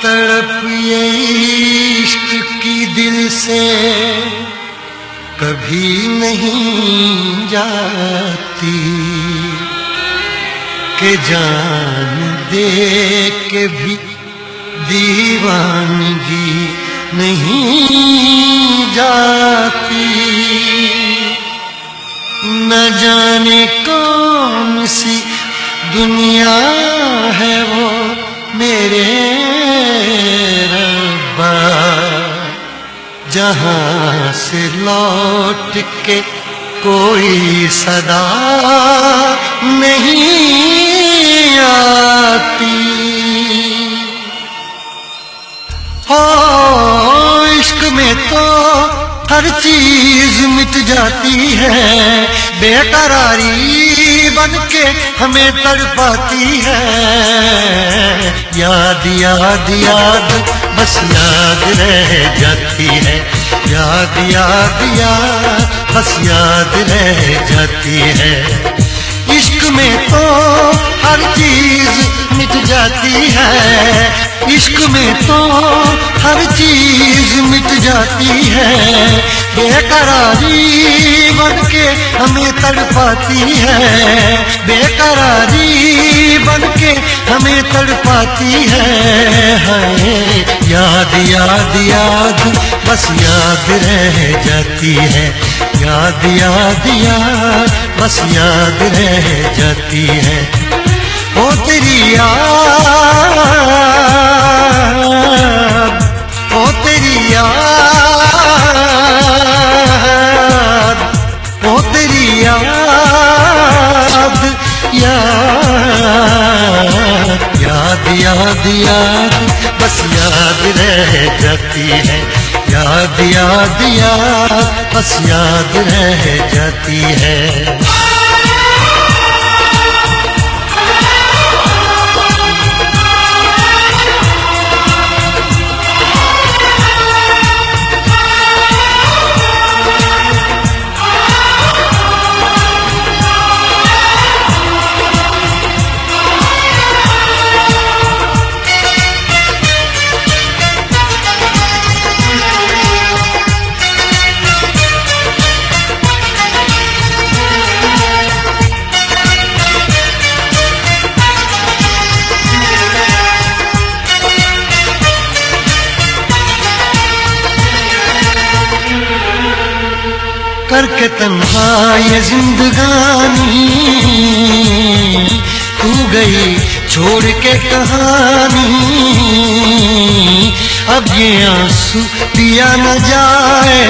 तड़प ये इश्क की दिल से कभी नहीं जाती कि जान दे के भी दीवानगी नहीं जाती। न जाने कौन सी दुनिया है वो मेरे रब्बा, जहां से लौट के कोई सदा नहीं आती। हो इश्क में तो हर चीज मिट जाती है, बेकरारी बन के हमें तड़पाती है। याद याद याद बस याद रह जाती है, याद याद याद बस याद रह जाती है। इश्क में तो हर चीज मिट जाती है, इश्क में तो हर चीज मिट जाती है, बेकरारी बन के हमें तड़पाती है, बेकरारी बन के हमें तड़पाती है। हाय याद याद याद बस याद रह जाती है, याद याद याद बस याद रह जाती है। ओ तेरी याद, ओ तेरी याद, ओ तेरी याद, याद याद याद बस याद रह जाती है, याद याद याद बस याद रह जाती है। करके तन्हा ये जिंदगानी तू गई छोड़ के कहानी, अब ये आंसू पिया न जाए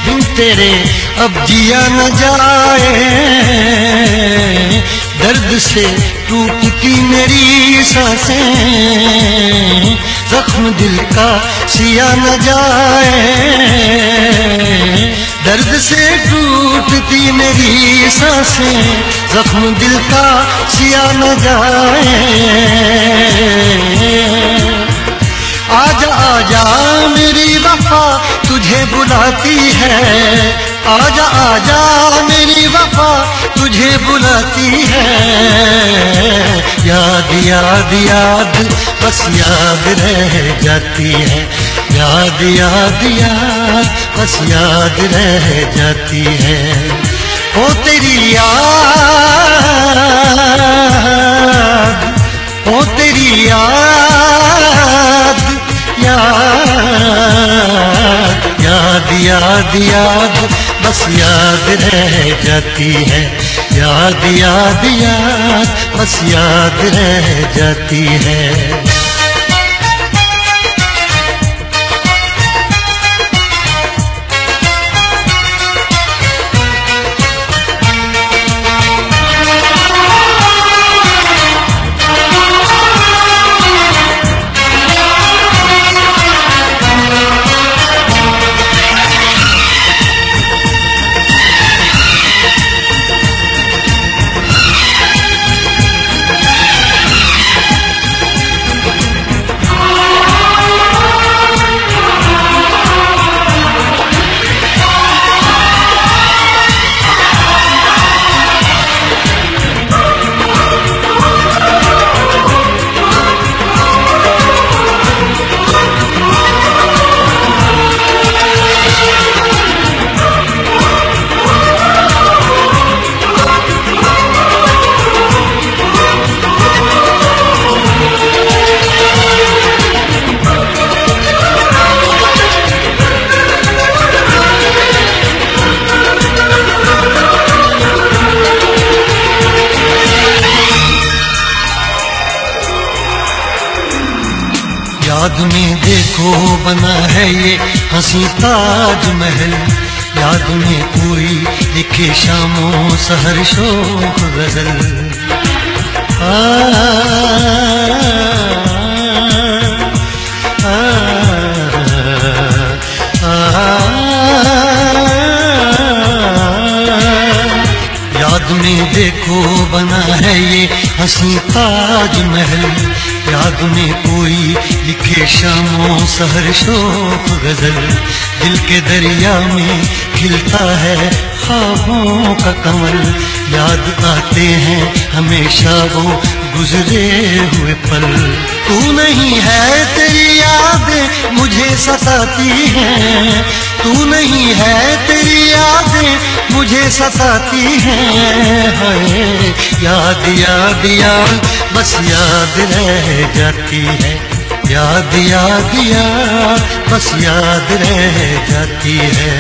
बिन तेरे अब जिया न जाए। दर्द से टूटती मेरी सांसें, जख्म दिल का सिया न जाए। दर्द से टूटती मेरी सांसें, जख्म दिल का सिया न जाए। आजा आजा मेरी वफा तुझे बुलाती है, आजा आजा मेरी वफा तुझे बुलाती है। याद याद याद बस याद रह जाती है, याद याद याद बस याद रह जाती है। ओ तेरी याद, ओ तेरी याद, याद याद याद बस याद रह जाती है, याद याद याद बस याद रह जाती है। याद में देखो बना है ये हंसी ताजमहल, याद में कोई लिखे शामों सहर शोक गजल। याद में देखो बना है ये हंसी ताजमहल, याद में कोई लिखे शामों सहर शोक गजल। दिल के दरिया में खिलता है ख्वाबों का कमल, याद आते हैं हमेशा वो गुजरे हुए पल। तू नहीं है तेरी यादें मुझे सताती हैं, तू नहीं है तेरी यादें मुझे सताती हैं। हाय याद याद याद बस याद रह जाती है, याद याद याद बस याद रह जाती है।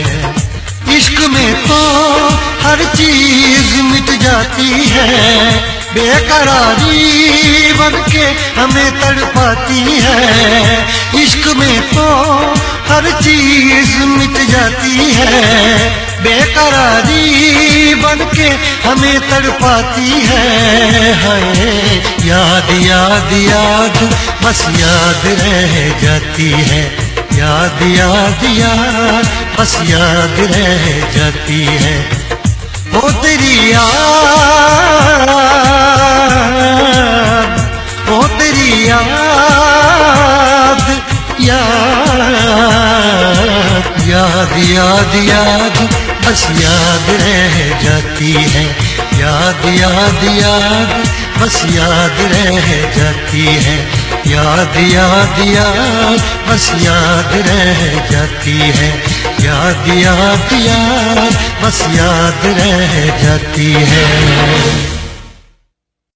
इश्क में तो हर चीज मिट जाती है, बेकरारी बनके हमें तड़पाती है। इश्क में तो हर चीज मिट जाती है, बेकरारी बनके हमें तड़पाती है। हाय याद याद याद बस याद रह जाती है, याद याद याद बस याद रह जाती है। ओ तेरी याद, ओ तेरी याद, याद याद याद बस याद रह जाती है, याद याद याद बस याद रह जाती है, याद याद याद बस याद रह जाती है, याद याद याद बस याद रह जाती है।